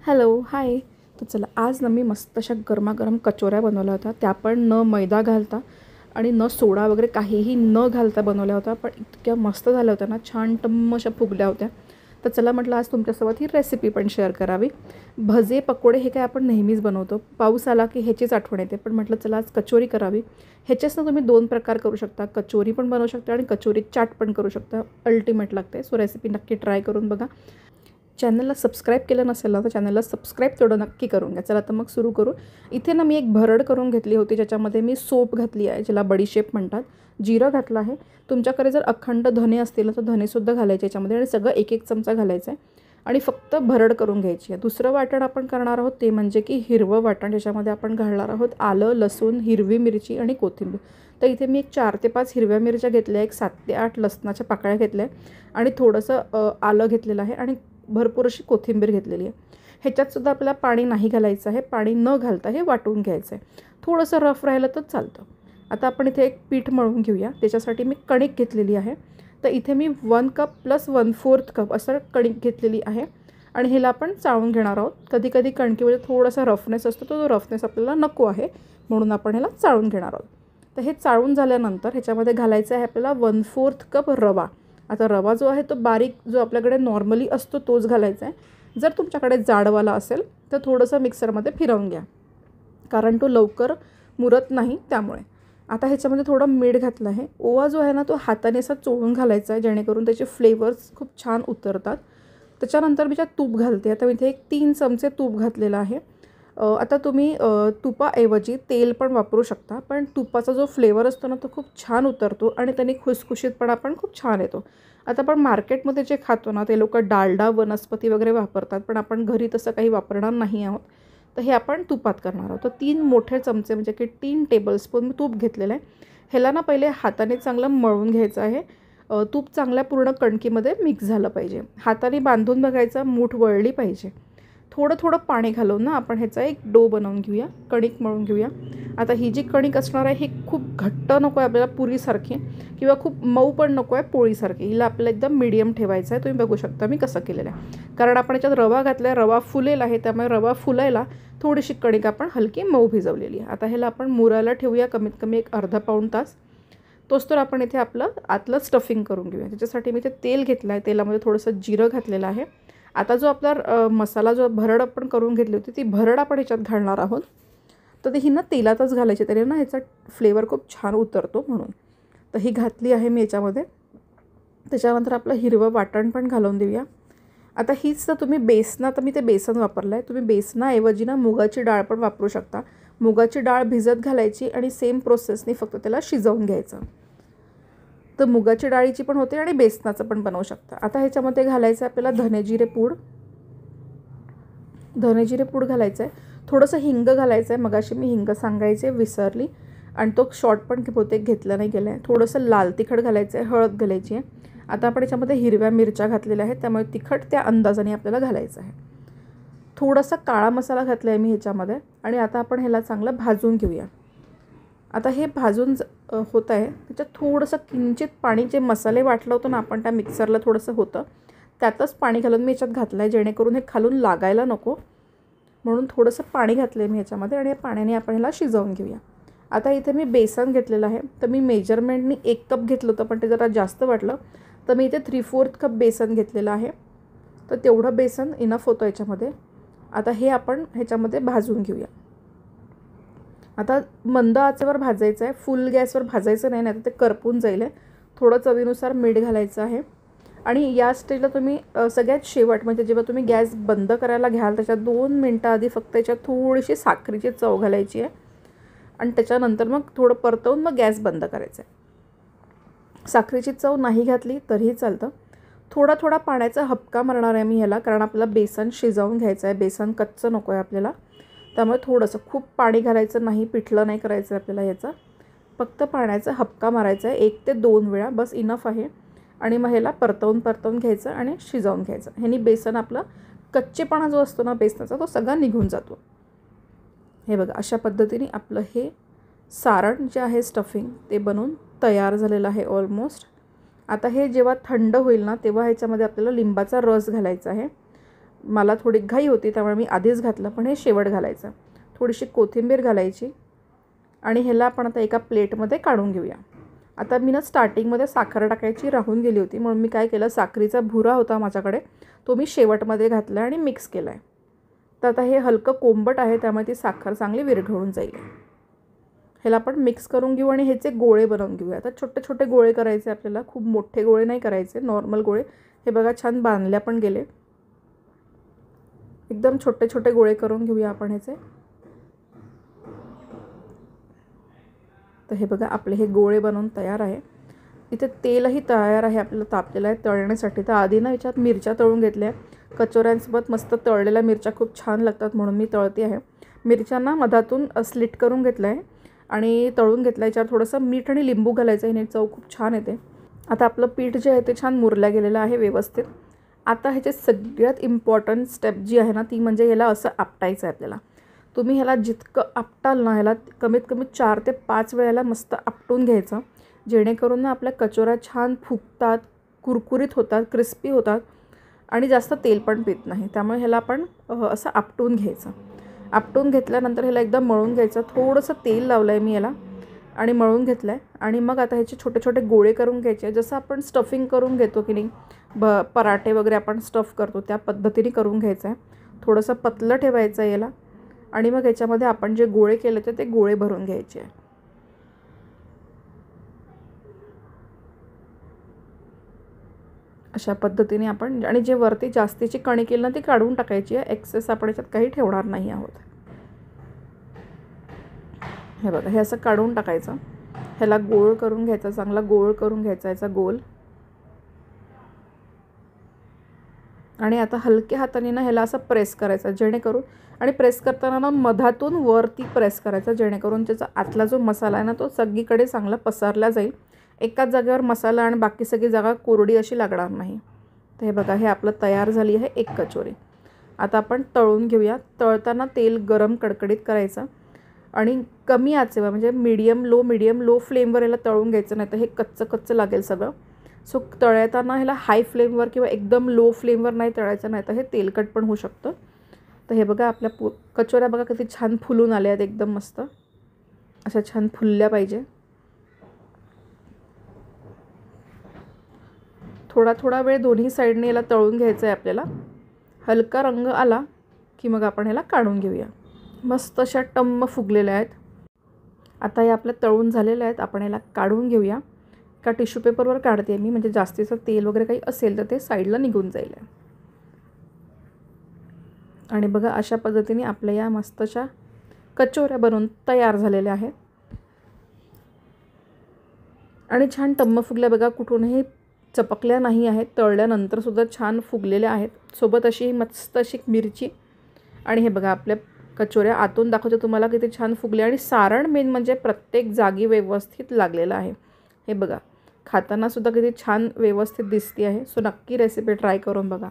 Hello, हाय. तर चला आज ना मी मस्त अशा गरमागरम कचोऱ्या बनवल्या होत्या. त्या पण न मैदा घालता आणि न सोडा वगैरे काहीही न घालता बनवल्या होत्या. पण इतक्या मस्त झाल्या होत्या ना, छान टम्म अशा फुगल्या होत्या. तर चला म्हटलं आज तुमच्यासोबत ही रेसिपी पण शेअर करावी. भजे, पकोडे हे काय आपण नेहमीच बनवतो. पाऊस आला की ह्याचीच आठवण येते. पण म्हटलं चला आज कचोरी करावी. ह्याचेच ना तुम्ही 2 प्रकार करू शकता. कचोरी पण बनवू शकता आणि कचोरी चाट पण करू शकता. अल्टिमेट लागते. सो रेसिपी नक्की ट्राय करून बघा. चॅनलला सबस्क्राईब केलं नसेल ना, तर चॅनलला सबस्क्राईब तेवढं नक्की करून घ्या. चला तर मग सुरू करू. इथे ना मी एक भरड करून घेतली होती, ज्याच्यामध्ये मी सोप घातली आहे, ज्याला बडीशेप म्हणतात. जिरं घातलं आहे. तुमच्याकडे जर अखंड धने असतील तर धनेसुद्धा घालायचे याच्यामध्ये आणि सगळं 1-1 चमचा घालायचं आहे आणि फक्त भरड करून घ्यायची आहे. दुसरं वाटण आपण करणार आहोत ते म्हणजे की हिरवं वाटण, ज्याच्यामध्ये आपण घालणार आहोत आलं, लसूण, हिरवी मिरची आणि कोथिंबीर. तर इथे मी एक 4 ते 5 हिरव्या मिरच्या घेतल्या, एक 7 ते 8 लसणाच्या पाकळ्या घेतल्या आणि थोडंसं आलं घेतलेलं आहे आणि भरपूर अशी कोथिंबीर घेतलेली आहे. ह्याच्यातसुद्धा आपल्याला पाणी नाही घालायचं आहे. पाणी न घालता हे वाटून घ्यायचं आहे. थोडंसं रफ राहिलं तर चालतं. आता आपण इथे एक पीठ मळून घेऊया. त्याच्यासाठी मी कणिक घेतलेली आहे. तर इथे मी 1 कप प्लस 1/4 कप असं कणिक घेतलेली आहे आणि ह्याला आपण चाळून घेणार आहोत. कधी कधी कणकीमध्ये थोडासा रफनेस असतो, तो रफनेस आपल्याला नको आहे म्हणून आपण ह्याला चाळून घेणार आहोत. तर हे चाळून झाल्यानंतर ह्याच्यामध्ये घालायचं आहे आपल्याला 1/4 कप रवा. आता रवा जो आहे तो बारीक जो आपल्याकडे नॉर्मली असतो तोच घालायचा आहे. जर तुमच्याकडे जाडवाला असेल तर थोडंसं मिक्सरमध्ये फिरवून घ्या, कारण तो लवकर मुरत नाही त्यामुळे. आता ह्याच्यामध्ये थोडं मीठ घातलं आहे. ओवा जो आहे ना तो हाताने असा चोळून घालायचा आहे, जेणेकरून त्याचे फ्लेवर्स खूप छान उतरतात. त्याच्यानंतर मी त्यात तूप घालते. आता मी इथे एक 3 चमचे तूप घातलेलं आहे. आता तुम्ही तुपाऐवजी तेल पण वापरू शकता, पण तुपाचा जो फ्लेवर असतो ना तो खूप छान उतरतो आणि त्याने खुसखुशीतपणा पण खूप छान येतो. आता आपण मार्केटमध्ये जे खातो ना ते लोकं डालडा, वनस्पती वगैरे वापरतात, पण आपण घरी तसं काही वापरणार नाही आहोत. तर हे आपण तुपात करणार आहोत. तर 3 मोठे चमचे म्हणजे की 3 टेबलस्पून मी तूप घेतलेलं आहे. ह्याला ना पहिले हाताने चांगलं मळून घ्यायचं आहे. तूप चांगल्या पूर्ण कणकीमध्ये मिक्स झालं पाहिजे. हाताने बांधून बघायचं, मूठ वळली पाहिजे. थोडं थोडं पाणी घालून ना आपण ह्याचा एक डो बनवून घेऊया, कणिक मळून घेऊया. आता ही जी कणिक असणार आहे ही खूप घट्ट नको आहे आपल्याला पुरीसारखी, किंवा खूप मऊ पण नको आहे पोळीसारखी. हिला आपल्याला एकदम मीडियम ठेवायचं आहे. तुम्ही बघू शकता मी कसं केलेलं आहे, कारण आपण याच्यात रवा घातला आहे, रवा फुलेला आहे, त्यामुळे रवा फुलायला थोडीशी कणिक आपण हलकी मऊ भिजवलेली आहे. आता ह्याला आपण मुरायला ठेवूया कमीत कमी एक अर्धा पाऊण तास. तोच तर आपण इथे आपलं आतलं स्टफिंग करून घेऊया. त्याच्यासाठी मी इथे तेल घेतलं आहे. तेलामध्ये थोडंसं जिरं घातलेलं आहे. आता जो आपला मसाला जो भरड आपण करून घेतली होती ती भरड आपण ह्याच्यात घालणार आहोत. तर ही ना तेलातच घालायची, तरी ना ह्याचा फ्लेवर खूप छान उतरतो म्हणून. तर ही घातली आहे मी याच्यामध्ये. त्याच्यानंतर आपलं हिरवं वाटण पण घालून देऊया. आता हीच तर तुम्ही तर मी ते बेसन वापरलं आहे. तुम्ही बेसनाऐवजी ना मुगाची डाळ पण वापरू शकता. मुगाची डाळ भिजत घालायची आणि सेम प्रोसेसनी फक्त त्याला शिजवून घ्यायचं. तर मुगाची डाळीची पण होते आणि बेसनाचं पण बनवू शकता. आता ह्याच्यामध्ये घालायचं आहे आपल्याला धनेजिरे पूड घालायचं आहे. थोडंसं हिंग घालायचं आहे. मगाशी मी हिंग सांगायचे विसरली आणि तो शॉर्ट पण बहुतेक घेतला नाही गेला आहे. थोडंसं लाल तिखट घालायचं आहे, हळद घालायची आहे. आता आपण याच्यामध्ये हिरव्या मिरच्या घातलेल्या आहेत, त्यामुळे तिखट त्या अंदाजाने आपल्याला घालायचं आहे. थोडासा काळा मसाला घातला आहे मी ह्याच्यामध्ये आणि आता आपण ह्याला चांगलं भाजून घेऊया. आता हे भाजून होत आहे. त्याच्यात थोडंसं किंचित पाणी, जे मसाले वाटलं होतं ना आपण त्या मिक्सरला थोडंसं होतं त्यातच पाणी घालून मी ह्याच्यात घातलं आहे, जेणेकरून हे खालून लागायला नको म्हणून थोडंसं पाणी घातलं आहे मी ह्याच्यामध्ये आणि या पाण्याने आपण ह्याला शिजवून घेऊया. आता इथे मी बेसन घेतलेलं आहे. तर मी मेजरमेंटनी 1 कप घेतलं होतं, पण ते जरा जास्त वाटलं तर मी इथे 3/4 कप बेसन घेतलेलं आहे. तर तेवढं बेसन इनफ होतं याच्यामध्ये. आता हे आपण ह्याच्यामध्ये भाजून घेऊया. आता मंद आचेवर भाजायचं आहे, फुल गॅसवर भाजायचं नाही, नाही तर ते करपून जाईल. थोडं चवीनुसार मीठ घालायचं आहे आणि या स्टेजला तुम्ही सगळ्यात शेवट म्हणजे जेव्हा तुम्ही गॅस बंद करायला घ्याल त्याच्या 2 मिनटं आधी फक्त याच्यात थोडीशी साखरेची चव घालायची आहे आणि त्याच्यानंतर मग थोडं परतवून मग गॅस बंद करायचा आहे. साखरेची चव नाही घातली तरीही चालतं. थोडा थोडा पाण्याचा हबका मारणार आहे मी ह्याला, कारण आपल्याला बेसन शिजवून घ्यायचं आहे. बेसन कच्चं नको आहे आपल्याला, त्यामुळे थोडंसं खूप पाणी घालायचं नाही, पिठलं नाही करायचं आपल्याला. याचा फक्त पाण्याचा हबका मारायचा आहे 1 ते 2 वेळा, बस इनफ आहे. आणि मग ह्याला परतवून घ्यायचं आणि शिजवून घ्यायचं. ह्यानी बेसन आपला कच्चेपणा जो असतो ना बेसनाचा तो सगळा निघून जातो. हे बघा अशा पद्धतीने आपलं हे सारण जे आहे स्टफिंग ते बनवून तयार झालेलं आहे ऑलमोस्ट. आता हे जेव्हा थंड होईल ना तेव्हा ह्याच्यामध्ये आपल्याला लिंबाचा रस घालायचा आहे. मला थोडी घाई होती त्यामुळे मी आधीच घातलं, पण हे शेवट घालायचं. थोडीशी कोथिंबीर घालायची आणि ह्याला आपण आता एका प्लेटमध्ये काढून घेऊया. आता मी ना स्टार्टिंगमध्ये साखर टाकायची राहून गेली होती, म्हणून मी काय केलं, साखरेचा भुरा होता माझ्याकडे, तो मी शेवटमध्ये घातला आणि मिक्स केला आहे. तर आता हे हलकं कोंबट आहे त्यामुळे ती साखर चांगली विरघळून जाईल. ह्याला आपण मिक्स करून घेऊ आणि ह्याचे गोळे बनवून घेऊया. आता छोटे छोटे गोळे करायचे आपल्याला, खूप मोठे गोळे नाही करायचे, नॉर्मल गोळे. हे बघा छान बांधल्या पण गेले. एकदम छोटे छोटे गोळे करून घेऊया आपण ह्याचे. तर हे बघा आपले हे गोळे बनवून तयार आहे. इथे तेलही तयार आहे आपल्याला तापलेलं आहे तळण्यासाठी. तर आधी ना याच्यात मिरच्या तळून घेतल्या. कचोऱ्यांसोबत मस्त तळलेल्या मिरच्या खूप छान लागतात म्हणून मी तळते आहे. मिरच्यांना मधातून स्लिट करून घेतलं आहे आणि तळून घेतलं. याच्यावर थोडंसं मीठ आणि लिंबू घालायचं आहे, चव खूप छान येते. आता आपलं पीठ जे आहे ते छान मुरल्या गेलेलं आहे व्यवस्थित. आता ह्याचे सगळ्यात इम्पॉर्टंट स्टेप जी आहे ना ती म्हणजे ह्याला असं आपटायचं आहे आपल्याला. तुम्ही ह्याला जितकं आपटाल ना, ह्याला कमीत कमी 4 ते 5 वेळेला मस्त आपटून घ्यायचं, जेणेकरून ना आपल्या कचोऱ्या छान फुगतात, कुरकुरीत होतात, क्रिस्पी होतात आणि जास्त तेल पण पित नाही. त्यामुळे ह्याला आपण असं आपटून घ्यायचं. आपटून घेतल्यानंतर ह्याला एकदम मळून घ्यायचं. थोडंसं तेल लावलं आहे मी याला आणि मळून घेतलं आहे. आणि मग आता ह्याचे छोटे छोटे गोळे करून घ्यायचे. जसं आपण स्टफिंग करून घेतो की नाही, पराठे वगैरे आपण स्टफ करतो त्या पद्धतीने करून घ्यायचं आहे. थोडंसं पतलं ठेवायचं आहे याला आणि मग ह्याच्यामध्ये आपण जे गोळे केले ते गोळे भरून घ्यायचे आहे. अशा पद्धतीने आपण, आणि जे वरती जास्तीची कणी केली ना ती काढून टाकायची आहे. एक्सेस आपण याच्यात काही ठेवणार नाही आहोत. हे बघा हे असं काढून टाकायचं. ह्याला गोळ करून घ्यायचा, चांगला गोळ करून घ्यायचा याचा गोल. आणि आता हलक्या हाताने ना ह्याला असं प्रेस करायचं, जेणेकरून, आणि प्रेस करताना ना मधातून वरती प्रेस करायचा, जेणेकरून त्याचा आतला जो मसाला आहे ना तो सगळीकडे चांगला पसरला जाईल. एकाच जागेवर मसाला आणि बाकी सगळी जागा कोरडी अशी लागणार नाही. तर हे बघा हे आपलं तयार झाली आहे एक कचोरी. आता आपण तळून घेऊया. तळताना तेल गरम कडकडीत करायचं आणि कमी आचेवर म्हणजे मीडियम लो फ्लेमवर याला तळून घ्यायचं, नाही तर हे कच्चं कच्चं लागेल सगळं. सो तळताना ह्याला हाय फ्लेमवर किंवा एकदम लो फ्लेमवर नाही तळायचं, नाही तर हे तेलकट पण होऊ शकतं. तर हे बघा आपल्या कचोऱ्या बघा किती छान फुलून आल्या आहेत, एकदम मस्त अशा छान फुलल्या पाहिजे. थोडा थोडा वेळ दोन्ही साईडने याला तळून घ्यायचं आहे आपल्याला. हलका रंग आला की मग आपण ह्याला काढून घेऊया. मस्त अशा टम्म फुगलेल्या आहेत. आता या आपल्या तळून झालेल्या आहेत, आपण याला काढून घेऊया. एका टिश्यू पेपरवर काढते मी, म्हणजे जास्तीचं तेल वगैरे काही असेल तर ते साईडला निघून जाईल. आणि बघा अशा पद्धतीने आपल्या या मस्त अशा कचोऱ्या बनवून तयार झालेल्या आहेत आणि छान टम्म फुगल्या बघा, कुठूनही चपकल्या नाही आहेत. तळल्यानंतरसुद्धा छान फुगलेल्या आहेत. सोबत अशी मस्त अशी मिरची. आणि हे बघा आपल्या कचोऱ्या आतून दाखवते तुम्हाला किती छान फुगले, आणि सारण मेन म्हणजे प्रत्येक जागी व्यवस्थित लागलेलं आहे. हे बघा खाताना सुद्धा किती छान व्यवस्थित दिसते आहे. सो नक्की रेसिपी ट्राय करून बघा.